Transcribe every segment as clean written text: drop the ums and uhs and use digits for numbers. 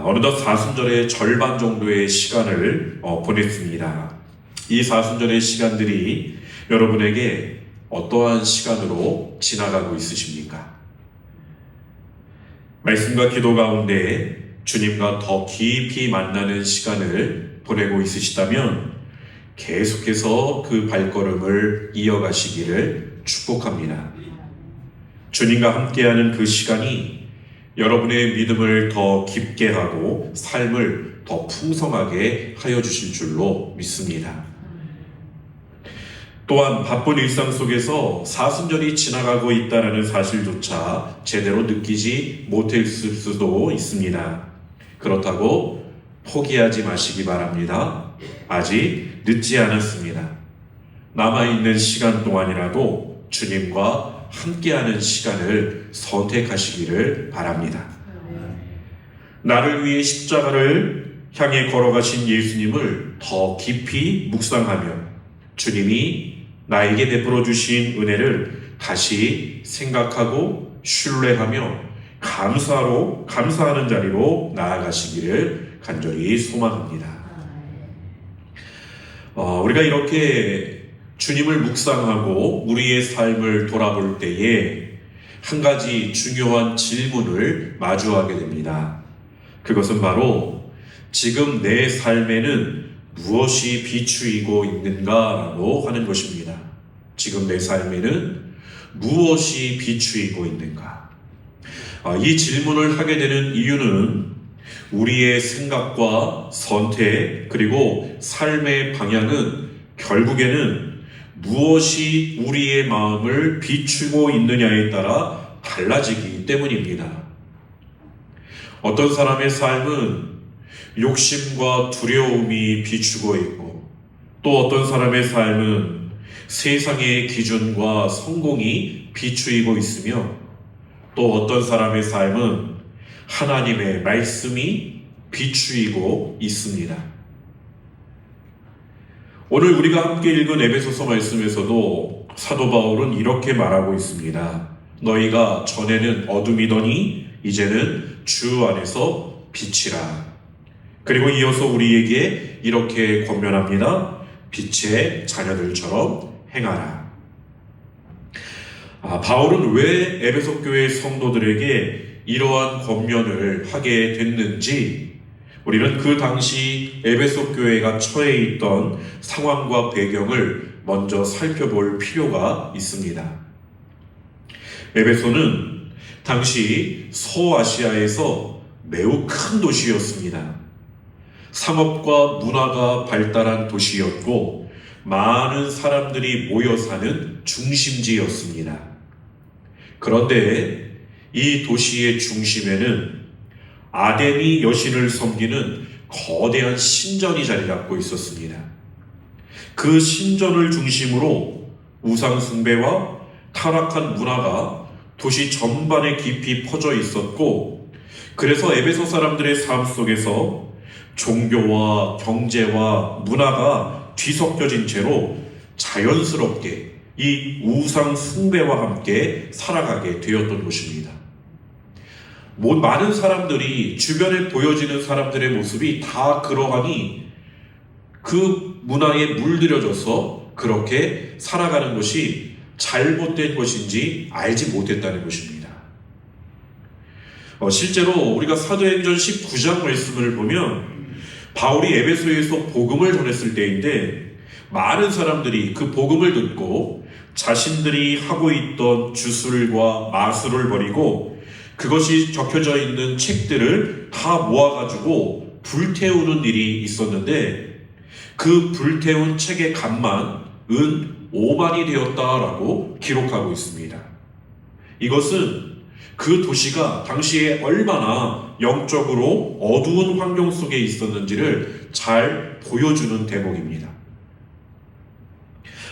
어느덧 사순절의 절반 정도의 시간을 보냈습니다. 이 사순절의 시간들이 여러분에게 어떠한 시간으로 지나가고 있으십니까? 말씀과 기도 가운데 주님과 더 깊이 만나는 시간을 보내고 있으시다면 계속해서 그 발걸음을 이어가시기를 축복합니다. 주님과 함께하는 그 시간이 여러분의 믿음을 더 깊게 하고 삶을 더 풍성하게 하여 주실 줄로 믿습니다. 또한 바쁜 일상 속에서 사순절이 지나가고 있다는 사실조차 제대로 느끼지 못했을 수도 있습니다. 그렇다고 포기하지 마시기 바랍니다. 아직 늦지 않았습니다. 남아있는 시간 동안이라도 주님과 함께하는 시간을 선택하시기를 바랍니다. 나를 위해 십자가를 향해 걸어가신 예수님을 더 깊이 묵상하며 주님이 나에게 베풀어 주신 은혜를 다시 생각하고 신뢰하며 감사하는 자리로 나아가시기를 간절히 소망합니다. 우리가 이렇게 주님을 묵상하고 우리의 삶을 돌아볼 때에 한 가지 중요한 질문을 마주하게 됩니다. 그것은 바로 지금 내 삶에는 무엇이 비추이고 있는가라고 하는 것입니다. 지금 내 삶에는 무엇이 비추이고 있는가? 이 질문을 하게 되는 이유는 우리의 생각과 선택 그리고 삶의 방향은 결국에는 무엇이 우리의 마음을 비추고 있느냐에 따라 달라지기 때문입니다. 어떤 사람의 삶은 욕심과 두려움이 비추고 있고 또 어떤 사람의 삶은 세상의 기준과 성공이 비추이고 있으며 또 어떤 사람의 삶은 하나님의 말씀이 비추이고 있습니다. 오늘 우리가 함께 읽은 에베소서 말씀에서도 사도 바울은 이렇게 말하고 있습니다. 너희가 전에는 어둠이더니 이제는 주 안에서 빛이라. 그리고 이어서 우리에게 이렇게 권면합니다. 빛의 자녀들처럼 행하라. 바울은 왜 에베소 교회 성도들에게 이러한 권면을 하게 됐는지 우리는 그 당시 에베소 교회가 처해 있던 상황과 배경을 먼저 살펴볼 필요가 있습니다. 에베소는 당시 서아시아에서 매우 큰 도시였습니다. 상업과 문화가 발달한 도시였고 많은 사람들이 모여 사는 중심지였습니다. 그런데 이 도시의 중심에는 아데미 여신을 섬기는 거대한 신전이 자리 잡고 있었습니다. 그 신전을 중심으로 우상 숭배와 타락한 문화가 도시 전반에 깊이 퍼져 있었고 그래서 에베소 사람들의 삶 속에서 종교와 경제와 문화가 뒤섞여진 채로 자연스럽게 이 우상 숭배와 함께 살아가게 되었던 것입니다. 많은 사람들이 주변에 보여지는 사람들의 모습이 다 그러하니 그 문화에 물들여져서 그렇게 살아가는 것이 잘못된 것인지 알지 못했다는 것입니다. 실제로 우리가 사도행전 19장 말씀을 보면 바울이 에베소에서 복음을 전했을 때인데 많은 사람들이 그 복음을 듣고 자신들이 하고 있던 주술과 마술을 버리고 그것이 적혀져 있는 책들을 다 모아가지고 불태우는 일이 있었는데 그 불태운 책의 값만 은 5만이 되었다라고 기록하고 있습니다. 이것은 그 도시가 당시에 얼마나 영적으로 어두운 환경 속에 있었는지를 잘 보여주는 대목입니다.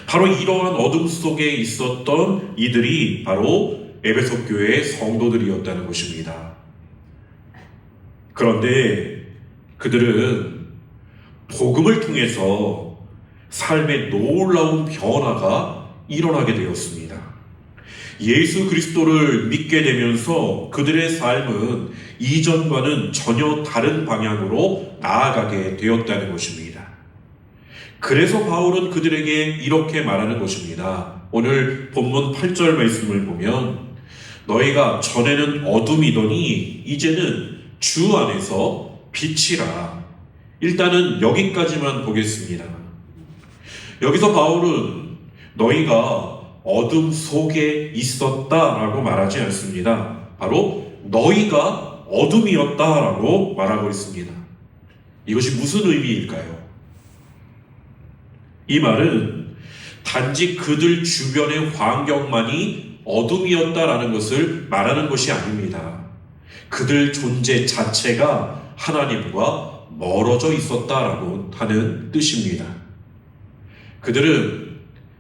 바로 이러한 어둠 속에 있었던 이들이 바로 에베소 교회의 성도들이었다는 것입니다. 그런데 그들은 복음을 통해서 삶의 놀라운 변화가 일어나게 되었습니다. 예수 그리스도를 믿게 되면서 그들의 삶은 이전과는 전혀 다른 방향으로 나아가게 되었다는 것입니다. 그래서 바울은 그들에게 이렇게 말하는 것입니다. 오늘 본문 8절 말씀을 보면 너희가 전에는 어둠이더니 이제는 주 안에서 빛이라. 일단은 여기까지만 보겠습니다. 여기서 바울은 너희가 어둠 속에 있었다라고 말하지 않습니다. 바로 너희가 어둠이었다라고 말하고 있습니다. 이것이 무슨 의미일까요? 이 말은 단지 그들 주변의 환경만이 어둠이었다라는 것을 말하는 것이 아닙니다. 그들 존재 자체가 하나님과 멀어져 있었다라고 하는 뜻입니다. 그들은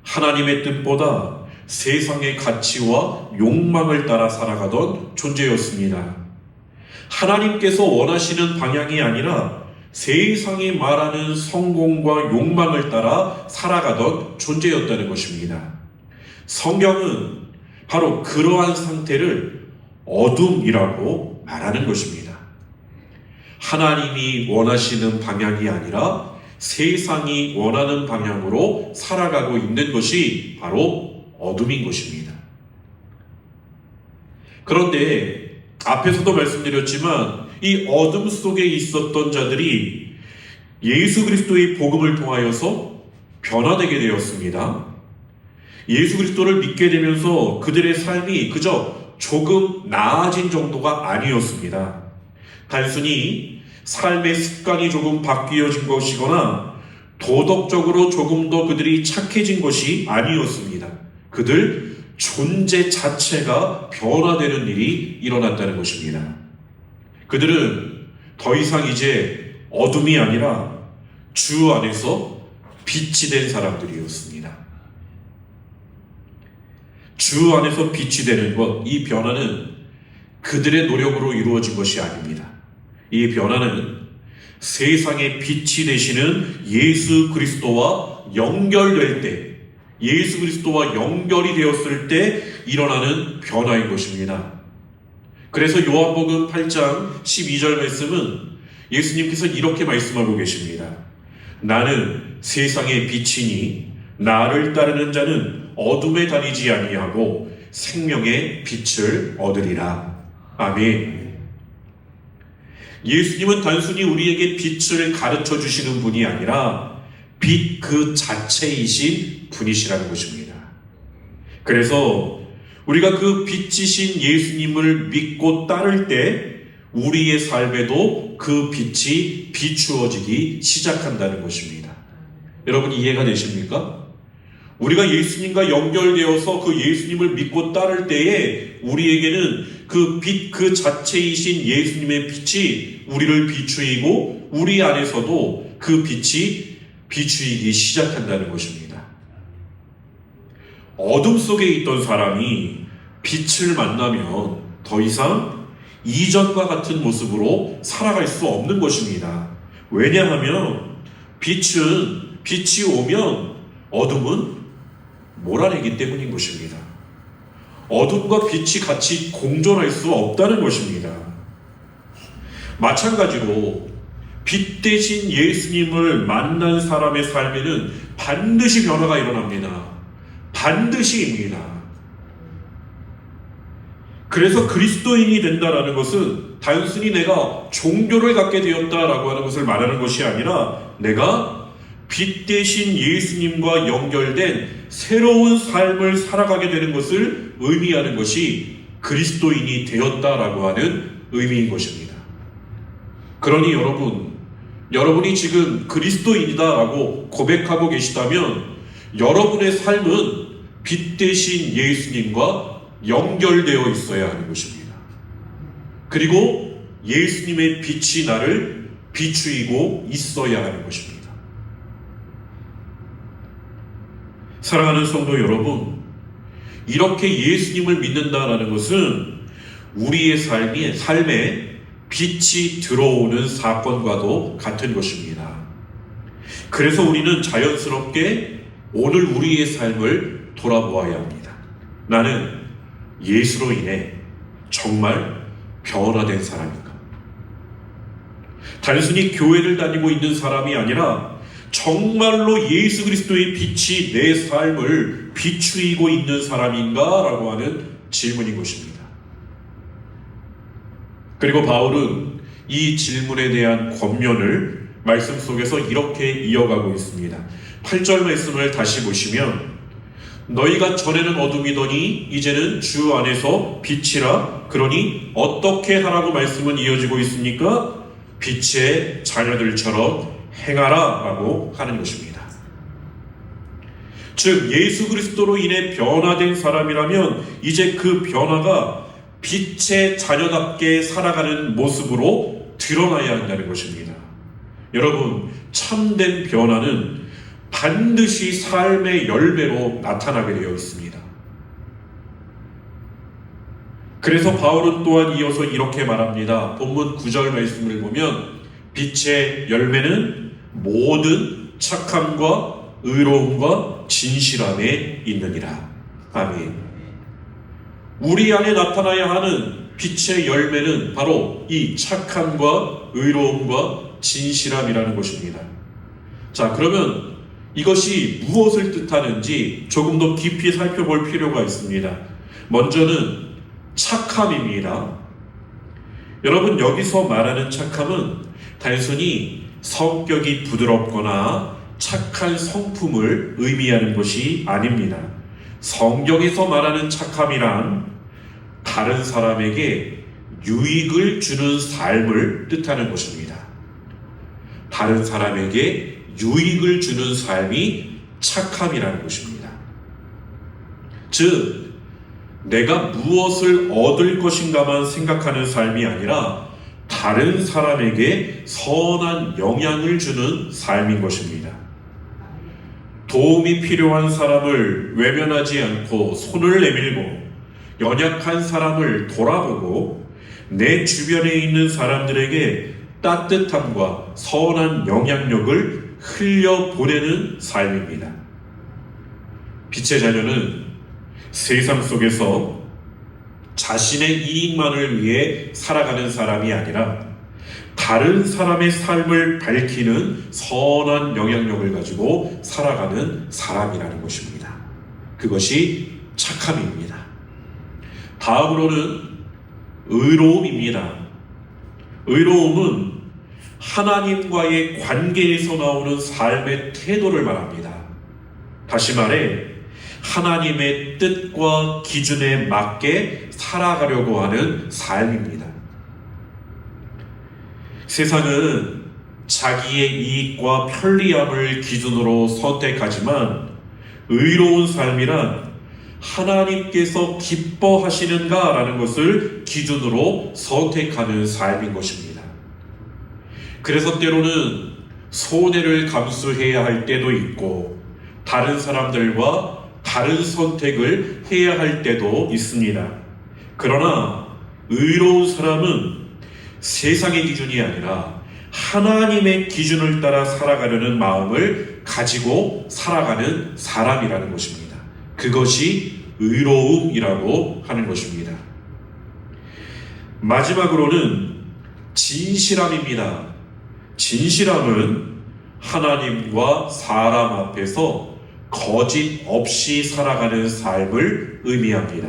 하나님의 뜻보다 세상의 가치와 욕망을 따라 살아가던 존재였습니다. 하나님께서 원하시는 방향이 아니라 세상이 말하는 성공과 욕망을 따라 살아가던 존재였다는 것입니다. 성경은 바로 그러한 상태를 어둠이라고 말하는 것입니다. 하나님이 원하시는 방향이 아니라 세상이 원하는 방향으로 살아가고 있는 것이 바로 어둠인 것입니다. 그런데 앞에서도 말씀드렸지만 이 어둠 속에 있었던 자들이 예수 그리스도의 복음을 통하여서 변화되게 되었습니다. 예수 그리스도를 믿게 되면서 그들의 삶이 그저 조금 나아진 정도가 아니었습니다. 단순히 삶의 습관이 조금 바뀌어진 것이거나 도덕적으로 조금 더 그들이 착해진 것이 아니었습니다. 그들 존재 자체가 변화되는 일이 일어났다는 것입니다. 그들은 더 이상 이제 어둠이 아니라 주 안에서 빛이 된 사람들이었습니다. 주 안에서 빛이 되는 것, 이 변화는 그들의 노력으로 이루어진 것이 아닙니다. 이 변화는 세상의 빛이 되시는 예수 그리스도와 연결될 때, 예수 그리스도와 연결이 되었을 때 일어나는 변화인 것입니다. 그래서 요한복음 8장 12절 말씀은 예수님께서 이렇게 말씀하고 계십니다. 나는 세상의 빛이니 나를 따르는 자는 어둠에 다니지 아니하고 생명의 빛을 얻으리라. 아멘. 예수님은 단순히 우리에게 빛을 가르쳐 주시는 분이 아니라 빛 그 자체이신 분이시라는 것입니다. 그래서 우리가 그 빛이신 예수님을 믿고 따를 때 우리의 삶에도 그 빛이 비추어지기 시작한다는 것입니다. 여러분 이해가 되십니까? 우리가 예수님과 연결되어서 그 예수님을 믿고 따를 때에 우리에게는 그 빛 그 자체이신 예수님의 빛이 우리를 비추이고 우리 안에서도 그 빛이 비추이기 시작한다는 것입니다. 어둠 속에 있던 사람이 빛을 만나면 더 이상 이전과 같은 모습으로 살아갈 수 없는 것입니다. 왜냐하면 빛이 오면 어둠은 몰아내기 때문인 것입니다. 어둠과 빛이 같이 공존할 수 없다는 것입니다. 마찬가지로 빛 대신 예수님을 만난 사람의 삶에는 반드시 변화가 일어납니다. 반드시입니다. 그래서 그리스도인이 된다라는 것은 단순히 내가 종교를 갖게 되었다라고 하는 것을 말하는 것이 아니라 내가 빛 대신 예수님과 연결된 새로운 삶을 살아가게 되는 것을 의미하는 것이 그리스도인이 되었다라고 하는 의미인 것입니다. 그러니 여러분이 지금 그리스도인이다라고 고백하고 계시다면 여러분의 삶은 빛 대신 예수님과 연결되어 있어야 하는 것입니다. 그리고 예수님의 빛이 나를 비추이고 있어야 하는 것입니다. 사랑하는 성도 여러분, 이렇게 예수님을 믿는다라는 것은 우리의 삶에 빛이 들어오는 사건과도 같은 것입니다. 그래서 우리는 자연스럽게 오늘 우리의 삶을 돌아보아야 합니다. 나는 예수로 인해 정말 변화된 사람인가? 단순히 교회를 다니고 있는 사람이 아니라 정말로 예수 그리스도의 빛이 내 삶을 비추이고 있는 사람인가? 라고 하는 질문인 것입니다. 그리고 바울은 이 질문에 대한 권면을 말씀 속에서 이렇게 이어가고 있습니다. 8절 말씀을 다시 보시면 너희가 전에는 어둠이더니 이제는 주 안에서 빛이라. 그러니 어떻게 하라고 말씀은 이어지고 있습니까? 빛의 자녀들처럼 행하라 라고 하는 것입니다. 즉 예수 그리스도로 인해 변화된 사람이라면 이제 그 변화가 빛의 자녀답게 살아가는 모습으로 드러나야 한다는 것입니다. 여러분, 참된 변화는 반드시 삶의 열매로 나타나게 되어 있습니다. 그래서 바울은 또한 이어서 이렇게 말합니다. 본문 9절 말씀을 보면 빛의 열매는 모든 착함과 의로움과 진실함에 있느니라. 아멘. 우리 안에 나타나야 하는 빛의 열매는 바로 이 착함과 의로움과 진실함이라는 것입니다. 자, 그러면 이것이 무엇을 뜻하는지 조금 더 깊이 살펴볼 필요가 있습니다. 먼저는 착함입니다. 여러분, 여기서 말하는 착함은 단순히 성격이 부드럽거나 착한 성품을 의미하는 것이 아닙니다. 성경에서 말하는 착함이란 다른 사람에게 유익을 주는 삶을 뜻하는 것입니다. 다른 사람에게 유익을 주는 삶이 착함이라는 것입니다. 즉, 내가 무엇을 얻을 것인가만 생각하는 삶이 아니라 다른 사람에게 선한 영향을 주는 삶인 것입니다. 도움이 필요한 사람을 외면하지 않고 손을 내밀고 연약한 사람을 돌아보고 내 주변에 있는 사람들에게 따뜻함과 선한 영향력을 흘려보내는 삶입니다. 빛의 자녀는 세상 속에서 자신의 이익만을 위해 살아가는 사람이 아니라 다른 사람의 삶을 밝히는 선한 영향력을 가지고 살아가는 사람이라는 것입니다. 그것이 착함입니다. 다음으로는 의로움입니다. 의로움은 하나님과의 관계에서 나오는 삶의 태도를 말합니다. 다시 말해 하나님의 뜻과 기준에 맞게 살아가려고 하는 삶입니다. 세상은 자기의 이익과 편리함을 기준으로 선택하지만 의로운 삶이란 하나님께서 기뻐하시는가라는 것을 기준으로 선택하는 삶인 것입니다. 그래서 때로는 손해를 감수해야 할 때도 있고 다른 사람들과 다른 선택을 해야 할 때도 있습니다. 그러나 의로운 사람은 세상의 기준이 아니라 하나님의 기준을 따라 살아가려는 마음을 가지고 살아가는 사람이라는 것입니다. 그것이 의로움이라고 하는 것입니다. 마지막으로는 진실함입니다. 진실함은 하나님과 사람 앞에서 거짓 없이 살아가는 삶을 의미합니다.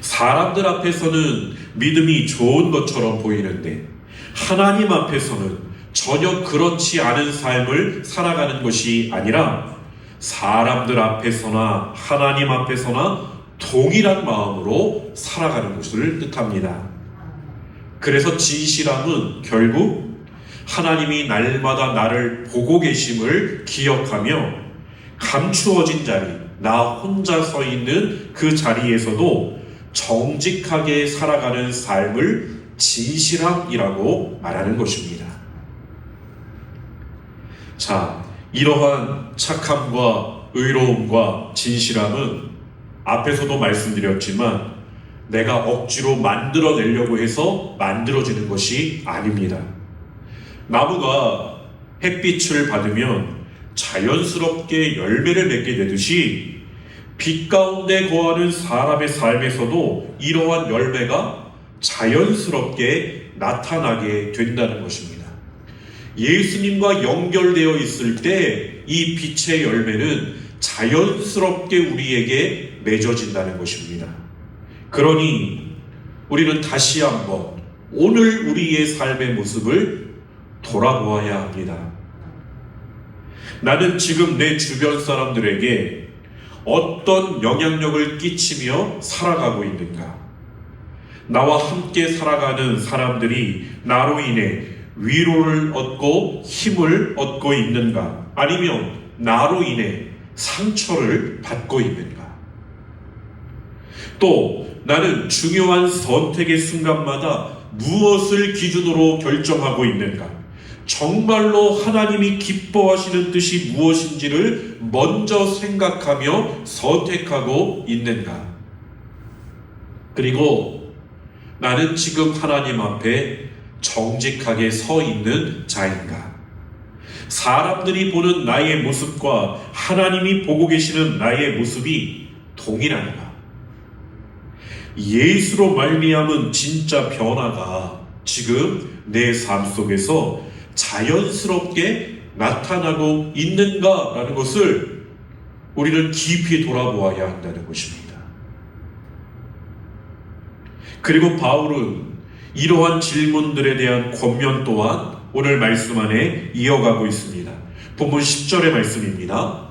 사람들 앞에서는 믿음이 좋은 것처럼 보이는데 하나님 앞에서는 전혀 그렇지 않은 삶을 살아가는 것이 아니라 사람들 앞에서나 하나님 앞에서나 동일한 마음으로 살아가는 것을 뜻합니다. 그래서 진실함은 결국 하나님이 날마다 나를 보고 계심을 기억하며 감추어진 자리, 나 혼자 서 있는 그 자리에서도 정직하게 살아가는 삶을 진실함이라고 말하는 것입니다. 자, 이러한 착함과 의로움과 진실함은 앞에서도 말씀드렸지만 내가 억지로 만들어내려고 해서 만들어지는 것이 아닙니다. 나무가 햇빛을 받으면 자연스럽게 열매를 맺게 되듯이 빛 가운데 거하는 사람의 삶에서도 이러한 열매가 자연스럽게 나타나게 된다는 것입니다. 예수님과 연결되어 있을 때 이 빛의 열매는 자연스럽게 우리에게 맺어진다는 것입니다. 그러니 우리는 다시 한번 오늘 우리의 삶의 모습을 돌아보아야 합니다. 나는 지금 내 주변 사람들에게 어떤 영향력을 끼치며 살아가고 있는가? 나와 함께 살아가는 사람들이 나로 인해 위로를 얻고 힘을 얻고 있는가? 아니면 나로 인해 상처를 받고 있는가? 또 나는 중요한 선택의 순간마다 무엇을 기준으로 결정하고 있는가? 정말로 하나님이 기뻐하시는 뜻이 무엇인지를 먼저 생각하며 선택하고 있는가? 그리고 나는 지금 하나님 앞에 정직하게 서 있는 자인가? 사람들이 보는 나의 모습과 하나님이 보고 계시는 나의 모습이 동일한가? 예수로 말미암은 진짜 변화가 지금 내 삶 속에서 자연스럽게 나타나고 있는가라는 것을 우리는 깊이 돌아보아야 한다는 것입니다. 그리고 바울은 이러한 질문들에 대한 권면 또한 오늘 말씀 안에 이어가고 있습니다. 본문 10절의 말씀입니다.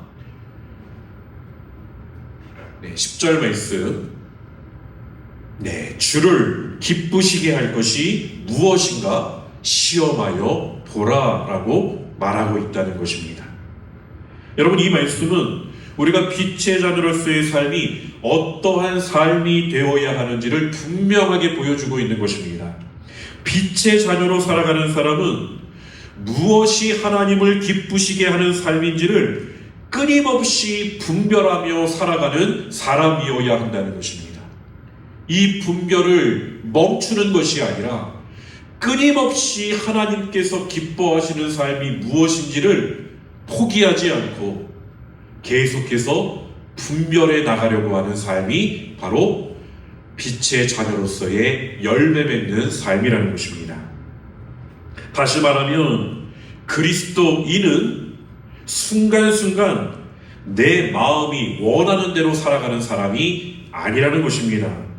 10절 말씀. 주를 기쁘시게 할 것이 무엇인가 시험하여 보라라고 말하고 있다는 것입니다. 여러분, 이 말씀은 우리가 빛의 자녀로서의 삶이 어떠한 삶이 되어야 하는지를 분명하게 보여주고 있는 것입니다. 빛의 자녀로 살아가는 사람은 무엇이 하나님을 기쁘시게 하는 삶인지를 끊임없이 분별하며 살아가는 사람이어야 한다는 것입니다. 이 분별을 멈추는 것이 아니라 끊임없이 하나님께서 기뻐하시는 삶이 무엇인지를 포기하지 않고 계속해서 분별해 나가려고 하는 삶이 바로 빛의 자녀로서의 열매 맺는 삶이라는 것입니다. 다시 말하면 그리스도인은 순간순간 내 마음이 원하는 대로 살아가는 사람이 아니라는 것입니다.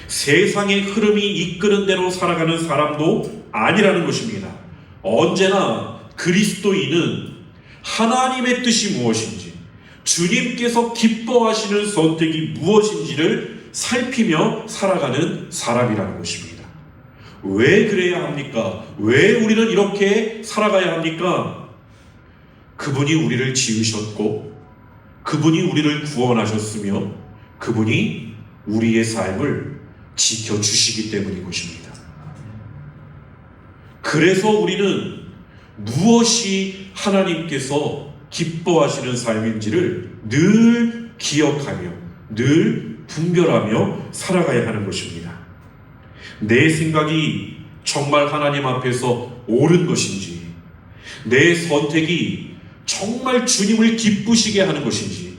세상의 흐름이 이끄는 대로 살아가는 사람도 아니라는 것입니다. 언제나 그리스도인은 하나님의 뜻이 무엇인지, 주님께서 기뻐하시는 선택이 무엇인지를 살피며 살아가는 사람이라는 것입니다. 왜 그래야 합니까? 왜 우리는 이렇게 살아가야 합니까? 그분이 우리를 지으셨고, 그분이 우리를 구원하셨으며, 그분이 우리의 삶을 지켜주시기 때문인 것입니다. 그래서 우리는 무엇이 하나님께서 기뻐하시는 삶인지를 늘 기억하며 늘 분별하며 살아가야 하는 것입니다. 내 생각이 정말 하나님 앞에서 옳은 것인지, 내 선택이 정말 주님을 기쁘시게 하는 것인지,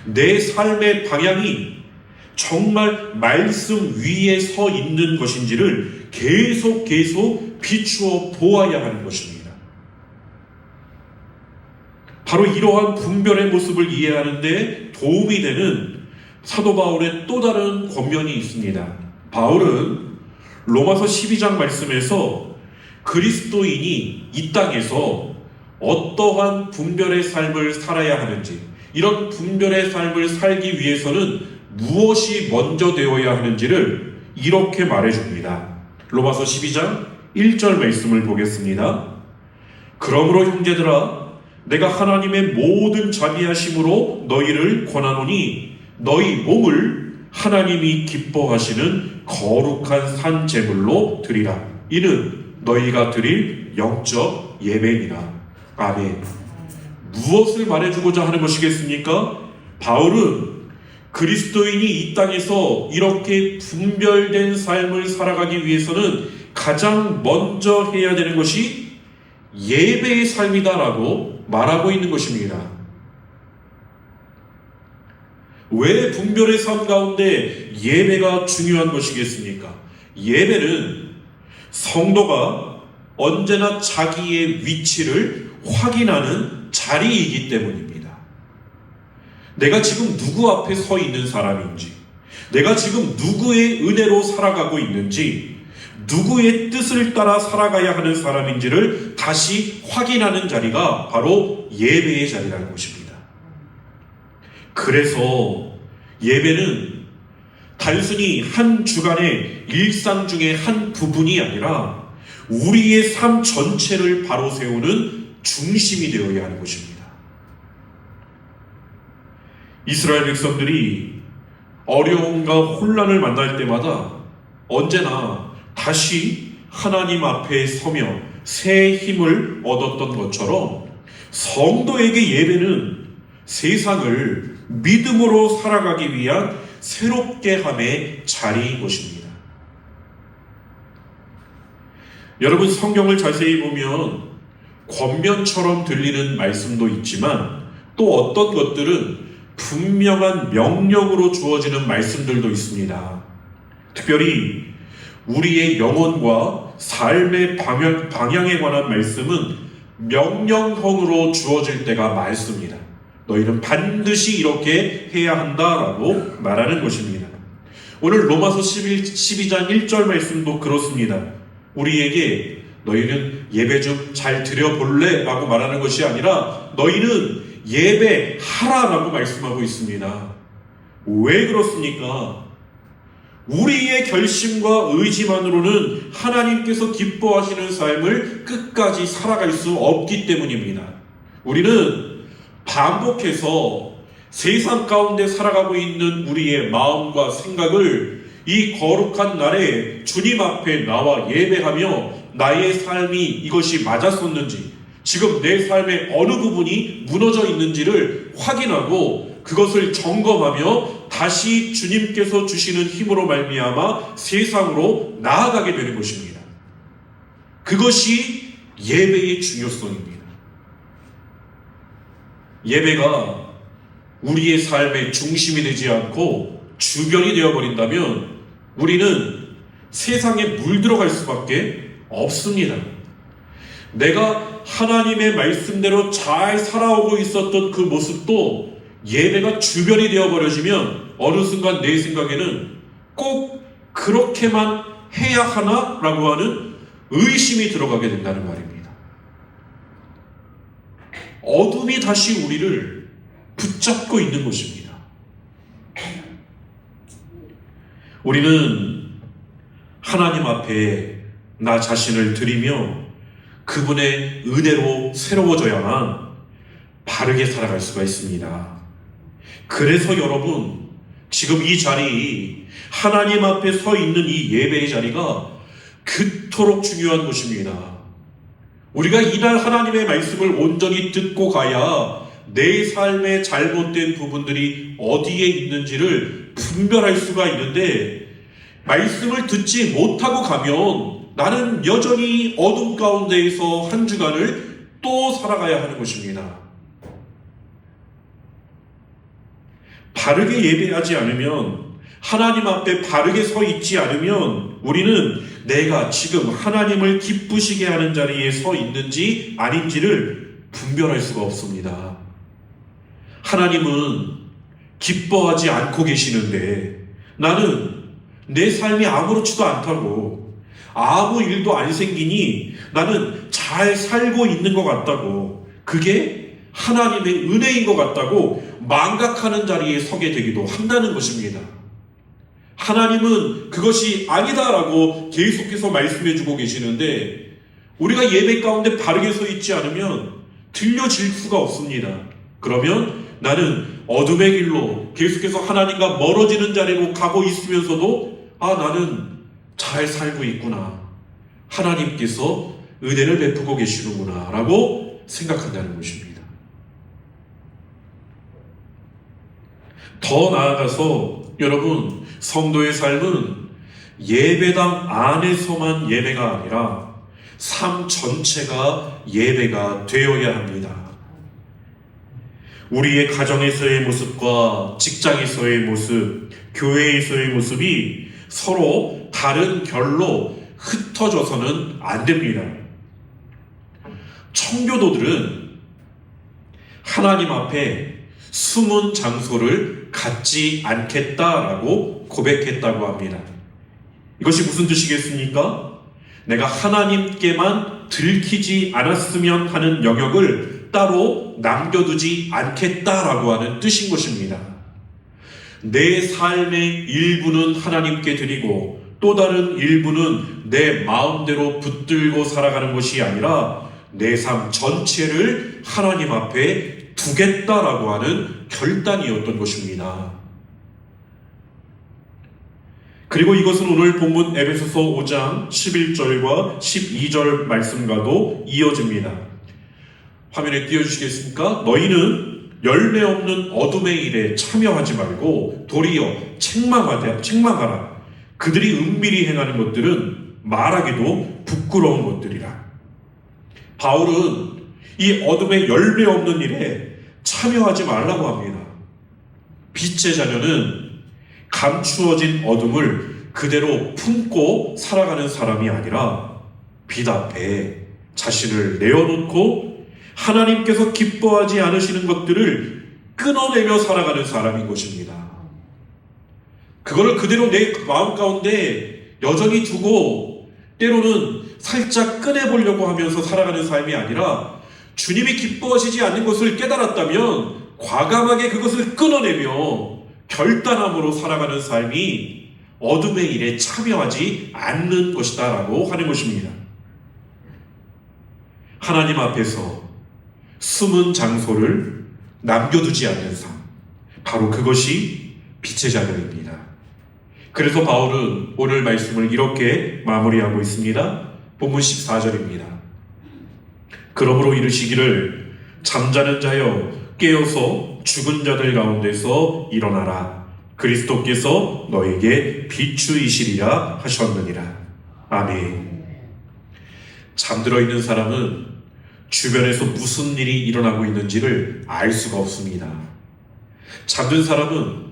내 삶의 방향이 정말 말씀 위에 서 있는 것인지를 계속 비추어 보아야 하는 것입니다. 바로 이러한 분별의 모습을 이해하는데 도움이 되는 사도 바울의 또 다른 권면이 있습니다. 바울은 로마서 12장 말씀에서 그리스도인이 이 땅에서 어떠한 분별의 삶을 살아야 하는지, 이런 분별의 삶을 살기 위해서는 무엇이 먼저 되어야 하는지를 이렇게 말해줍니다. 로마서 12장 1절 말씀을 보겠습니다. 그러므로 형제들아, 내가 하나님의 모든 자비하심으로 너희를 권하노니 너희 몸을 하나님이 기뻐하시는 거룩한 산 제물로 드리라. 이는 너희가 드릴 영적 예배니라. 아멘. 무엇을 말해주고자 하는 것이겠습니까? 바울은 그리스도인이 이 땅에서 이렇게 분별된 삶을 살아가기 위해서는 가장 먼저 해야 되는 것이 예배의 삶이다라고 말하고 있는 것입니다. 왜 분별의 삶 가운데 예배가 중요한 것이겠습니까? 예배는 성도가 언제나 자기의 위치를 확인하는 자리이기 때문입니다. 내가 지금 누구 앞에 서 있는 사람인지, 내가 지금 누구의 은혜로 살아가고 있는지, 누구의 뜻을 따라 살아가야 하는 사람인지를 다시 확인하는 자리가 바로 예배의 자리라는 것입니다. 그래서 예배는 단순히 한 주간의 일상 중의 한 부분이 아니라 우리의 삶 전체를 바로 세우는 중심이 되어야 하는 것입니다. 이스라엘 백성들이 어려움과 혼란을 만날 때마다 언제나 다시 하나님 앞에 서며 새 힘을 얻었던 것처럼 성도에게 예배는 세상을 믿음으로 살아가기 위한 새롭게 함의 자리인 것입니다. 여러분, 성경을 자세히 보면 권면처럼 들리는 말씀도 있지만 또 어떤 것들은 분명한 명령으로 주어지는 말씀들도 있습니다. 특별히 우리의 영혼과 삶의 방향에 관한 말씀은 명령형으로 주어질 때가 많습니다. 너희는 반드시 이렇게 해야 한다라고 말하는 것입니다. 오늘 로마서 12장 1절 말씀도 그렇습니다. 우리에게 너희는 예배 좀 잘 드려볼래? 라고 말하는 것이 아니라 너희는 예배하라라고 말씀하고 있습니다. 왜 그렇습니까? 우리의 결심과 의지만으로는 하나님께서 기뻐하시는 삶을 끝까지 살아갈 수 없기 때문입니다. 우리는 반복해서 세상 가운데 살아가고 있는 우리의 마음과 생각을 이 거룩한 날에 주님 앞에 나와 예배하며 나의 삶이 이것이 맞았었는지, 지금 내 삶의 어느 부분이 무너져 있는지를 확인하고 그것을 점검하며 다시 주님께서 주시는 힘으로 말미암아 세상으로 나아가게 되는 것입니다. 그것이 예배의 중요성입니다. 예배가 우리의 삶의 중심이 되지 않고 주변이 되어버린다면 우리는 세상에 물들어갈 수밖에 없습니다. 내가 하나님의 말씀대로 잘 살아오고 있었던 그 모습도 예배가 주변이 되어버려지면 어느 순간 내 생각에는 꼭 그렇게만 해야 하나? 라고 하는 의심이 들어가게 된다는 말입니다. 어둠이 다시 우리를 붙잡고 있는 것입니다. 우리는 하나님 앞에 나 자신을 드리며 그분의 은혜로 새로워져야만 바르게 살아갈 수가 있습니다. 그래서 여러분, 지금 이 자리, 하나님 앞에 서 있는 이 예배의 자리가 그토록 중요한 것입니다. 우리가 이날 하나님의 말씀을 온전히 듣고 가야 내 삶의 잘못된 부분들이 어디에 있는지를 분별할 수가 있는데, 말씀을 듣지 못하고 가면 나는 여전히 어둠 가운데에서 한 주간을 또 살아가야 하는 것입니다. 바르게 예배하지 않으면, 하나님 앞에 바르게 서 있지 않으면 우리는 내가 지금 하나님을 기쁘시게 하는 자리에 서 있는지 아닌지를 분별할 수가 없습니다. 하나님은 기뻐하지 않고 계시는데 나는 내 삶이 아무렇지도 않다고, 아무 일도 안 생기니 나는 잘 살고 있는 것 같다고, 그게 하나님의 은혜인 것 같다고 망각하는 자리에 서게 되기도 한다는 것입니다. 하나님은 그것이 아니다라고 계속해서 말씀해주고 계시는데 우리가 예배 가운데 바르게 서 있지 않으면 들려질 수가 없습니다. 그러면 나는 어둠의 길로 계속해서 하나님과 멀어지는 자리로 가고 있으면서도 나는 잘 살고 있구나, 하나님께서 은혜를 베푸고 계시는구나 라고 생각한다는 것입니다. 더 나아가서 여러분, 성도의 삶은 예배당 안에서만 예배가 아니라 삶 전체가 예배가 되어야 합니다. 우리의 가정에서의 모습과 직장에서의 모습, 교회에서의 모습이 서로 다른 결로 흩어져서는 안 됩니다. 청교도들은 하나님 앞에 숨은 장소를 갖지 않겠다라고 고백했다고 합니다. 이것이 무슨 뜻이겠습니까? 내가 하나님께만 들키지 않았으면 하는 영역을 따로 남겨두지 않겠다라고 하는 뜻인 것입니다. 내 삶의 일부는 하나님께 드리고 또 다른 일부는 내 마음대로 붙들고 살아가는 것이 아니라 내 삶 전체를 하나님 앞에 두겠다라고 하는 결단이었던 것입니다. 그리고 이것은 오늘 본문 에베소서 5장 11절과 12절 말씀과도 이어집니다. 화면에 띄워주시겠습니까? 너희는 열매 없는 어둠의 일에 참여하지 말고 도리어 책망하라. 그들이 은밀히 행하는 것들은 말하기도 부끄러운 것들이라. 바울은 이 어둠의 열매 없는 일에 참여하지 말라고 합니다. 빛의 자녀는 감추어진 어둠을 그대로 품고 살아가는 사람이 아니라 빛 앞에 자신을 내어놓고 하나님께서 기뻐하지 않으시는 것들을 끊어내며 살아가는 사람인 것입니다. 그거를 그대로 내 마음 가운데 여전히 두고 때로는 살짝 꺼내보려고 하면서 살아가는 삶이 아니라 주님이 기뻐하시지 않는 것을 깨달았다면 과감하게 그것을 끊어내며 결단함으로 살아가는 삶이 어둠의 일에 참여하지 않는 것이다 라고 하는 것입니다. 하나님 앞에서 숨은 장소를 남겨두지 않는 삶, 바로 그것이 빛의 자녀입니다. 그래서 바울은 오늘 말씀을 이렇게 마무리하고 있습니다. 본문 14절입니다. 그러므로 이르시기를 잠자는 자여 깨어서 죽은 자들 가운데서 일어나라. 그리스도께서 너에게 비추이시리라 하셨느니라. 아멘. 잠들어 있는 사람은 주변에서 무슨 일이 일어나고 있는지를 알 수가 없습니다. 잠든 사람은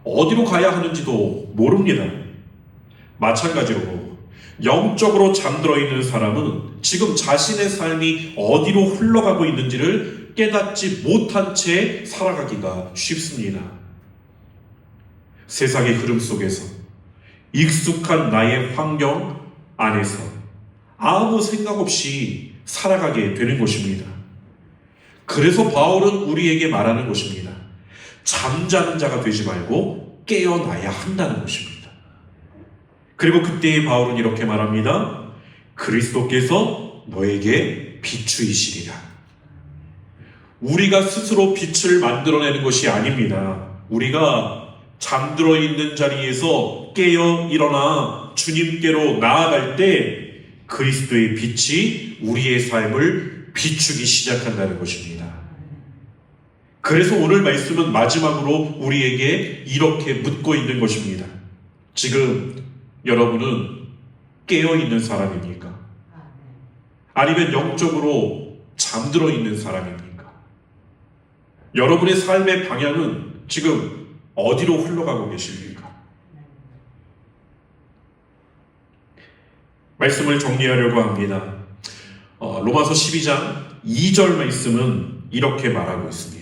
어디로 가야 하는지도 모릅니다. 마찬가지로 영적으로 잠들어 있는 사람은 지금 자신의 삶이 어디로 흘러가고 있는지를 깨닫지 못한 채 살아가기가 쉽습니다. 세상의 흐름 속에서 익숙한 나의 환경 안에서 아무 생각 없이 살아가게 되는 것입니다. 그래서 바울은 우리에게 말하는 것입니다. 잠자는 자가 되지 말고 깨어나야 한다는 것입니다. 그리고 그때의 바울은 이렇게 말합니다. 그리스도께서 너에게 비추이시리라. 우리가 스스로 빛을 만들어내는 것이 아닙니다. 우리가 잠들어 있는 자리에서 깨어 일어나 주님께로 나아갈 때 그리스도의 빛이 우리의 삶을 비추기 시작한다는 것입니다. 그래서 오늘 말씀은 마지막으로 우리에게 이렇게 묻고 있는 것입니다. 지금 여러분은 깨어있는 사람입니까? 아니면 영적으로 잠들어 있는 사람입니까? 여러분의 삶의 방향은 지금 어디로 흘러가고 계십니까? 말씀을 정리하려고 합니다. 로마서 12장 2절 말씀은 이렇게 말하고 있습니다.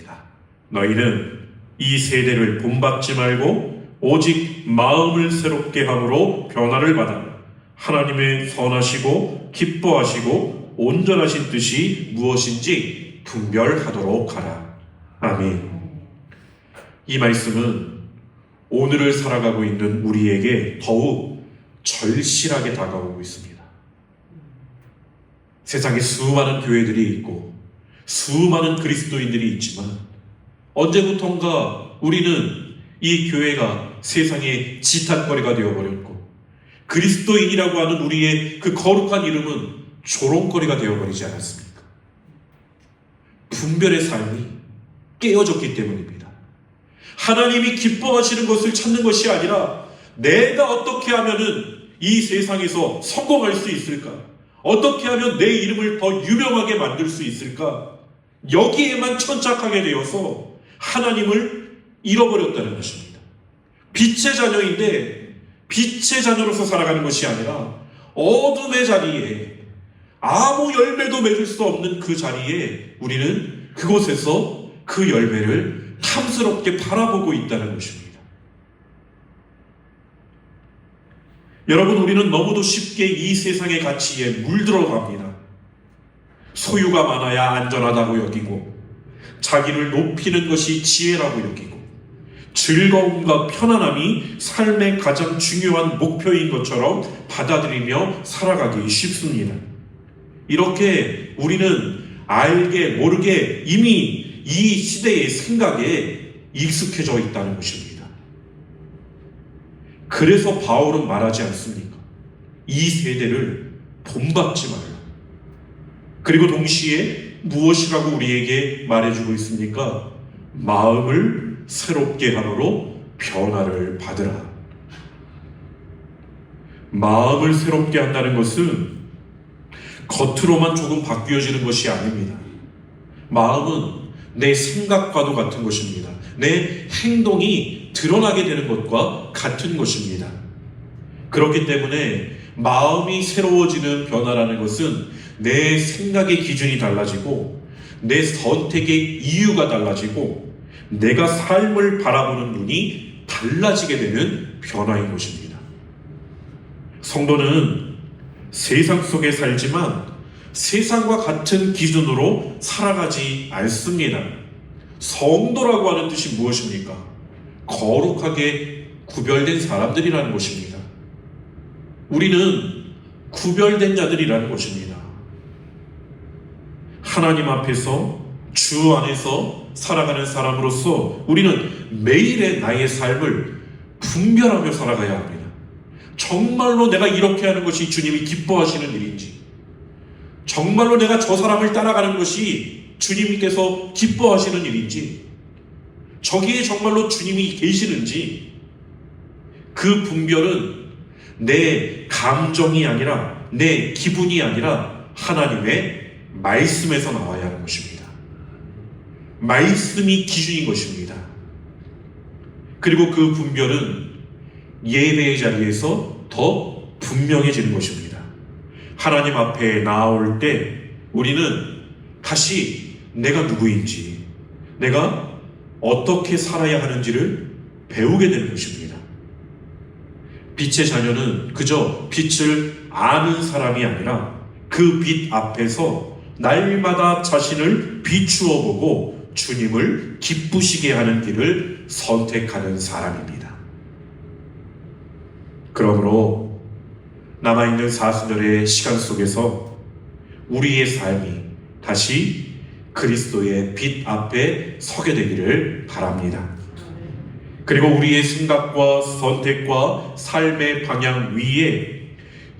너희는 이 세대를 본받지 말고 오직 마음을 새롭게 함으로 변화를 받아 하나님의 선하시고 기뻐하시고 온전하신 뜻이 무엇인지 분별하도록 하라. 아멘. 이 말씀은 오늘을 살아가고 있는 우리에게 더욱 절실하게 다가오고 있습니다. 세상에 수많은 교회들이 있고 수많은 그리스도인들이 있지만 언제부턴가 우리는 이 교회가 세상의 지탄거리가 되어버렸고 그리스도인이라고 하는 우리의 그 거룩한 이름은 조롱거리가 되어버리지 않았습니까? 분별의 삶이 깨어졌기 때문입니다. 하나님이 기뻐하시는 것을 찾는 것이 아니라 내가 어떻게 하면은 이 세상에서 성공할 수 있을까? 어떻게 하면 내 이름을 더 유명하게 만들 수 있을까? 여기에만 천착하게 되어서 하나님을 잃어버렸다는 것입니다. 빛의 자녀인데 빛의 자녀로서 살아가는 것이 아니라 어둠의 자리에, 아무 열매도 맺을 수 없는 그 자리에 우리는 그곳에서 그 열매를 탐스럽게 바라보고 있다는 것입니다. 여러분, 우리는 너무도 쉽게 이 세상의 가치에 물들어갑니다. 소유가 많아야 안전하다고 여기고, 자기를 높이는 것이 지혜라고 여기고, 즐거움과 편안함이 삶의 가장 중요한 목표인 것처럼 받아들이며 살아가기 쉽습니다. 이렇게 우리는 알게 모르게 이미 이 시대의 생각에 익숙해져 있다는 것입니다. 그래서 바울은 말하지 않습니까? 이 세대를 본받지 말라. 그리고 동시에 무엇이라고 우리에게 말해주고 있습니까? 마음을 새롭게 하므로 변화를 받으라. 마음을 새롭게 한다는 것은 겉으로만 조금 바뀌어지는 것이 아닙니다. 마음은 내 생각과도 같은 것입니다. 내 행동이 드러나게 되는 것과 같은 것입니다. 그렇기 때문에 마음이 새로워지는 변화라는 것은 내 생각의 기준이 달라지고, 내 선택의 이유가 달라지고, 내가 삶을 바라보는 눈이 달라지게 되는 변화인 것입니다. 성도는 세상 속에 살지만 세상과 같은 기준으로 살아가지 않습니다. 성도라고 하는 뜻이 무엇입니까? 거룩하게 구별된 사람들이라는 것입니다. 우리는 구별된 자들이라는 것입니다. 하나님 앞에서, 주 안에서 살아가는 사람으로서 우리는 매일의 나의 삶을 분별하며 살아가야 합니다. 정말로 내가 이렇게 하는 것이 주님이 기뻐하시는 일인지, 정말로 내가 저 사람을 따라가는 것이 주님께서 기뻐하시는 일인지, 저기에 정말로 주님이 계시는지, 그 분별은 내 감정이 아니라, 내 기분이 아니라 하나님의 말씀에서 나와야 하는 것입니다. 말씀이 기준인 것입니다. 그리고 그 분별은 예배의 자리에서 더 분명해지는 것입니다. 하나님 앞에 나올 때 우리는 다시 내가 누구인지, 내가 어떻게 살아야 하는지를 배우게 되는 것입니다. 빛의 자녀는 그저 빛을 아는 사람이 아니라 그 빛 앞에서 날마다 자신을 비추어 보고 주님을 기쁘시게 하는 길을 선택하는 사람입니다. 그러므로 남아있는 40년의 시간 속에서 우리의 삶이 다시 그리스도의 빛 앞에 서게 되기를 바랍니다. 그리고 우리의 생각과 선택과 삶의 방향 위에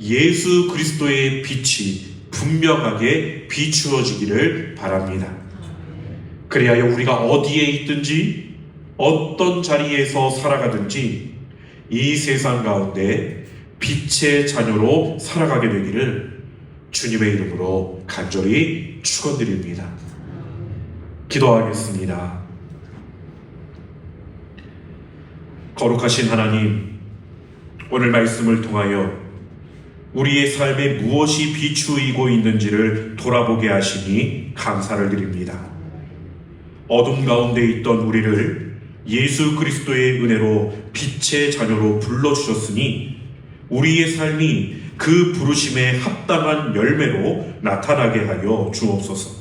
예수 그리스도의 빛이 분명하게 비추어지기를 바랍니다. 그리하여 우리가 어디에 있든지 어떤 자리에서 살아가든지 이 세상 가운데 빛의 자녀로 살아가게 되기를 주님의 이름으로 간절히 축원드립니다. 기도하겠습니다. 거룩하신 하나님, 오늘 말씀을 통하여 우리의 삶에 무엇이 비추이고 있는지를 돌아보게 하시니 감사를 드립니다. 어둠 가운데 있던 우리를 예수 그리스도의 은혜로 빛의 자녀로 불러주셨으니 우리의 삶이 그 부르심에 합당한 열매로 나타나게 하여 주옵소서.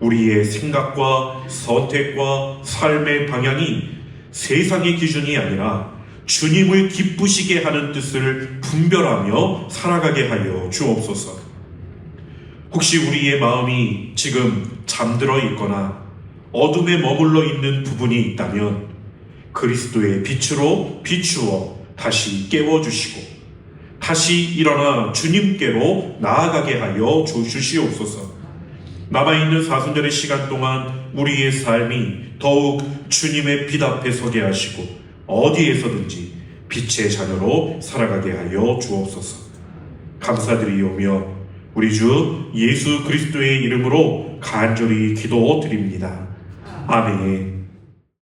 우리의 생각과 선택과 삶의 방향이 세상의 기준이 아니라 주님을 기쁘시게 하는 뜻을 분별하며 살아가게 하여 주옵소서. 혹시 우리의 마음이 지금 잠들어 있거나 어둠에 머물러 있는 부분이 있다면 그리스도의 빛으로 비추어 다시 깨워주시고 다시 일어나 주님께로 나아가게 하여 주시옵소서. 남아있는 사순절의 시간 동안 우리의 삶이 더욱 주님의 빛 앞에 서게 하시고 어디에서든지 빛의 자녀로 살아가게 하여 주옵소서. 감사드리오며 우리 주 예수 그리스도의 이름으로 간절히 기도드립니다. 아멘.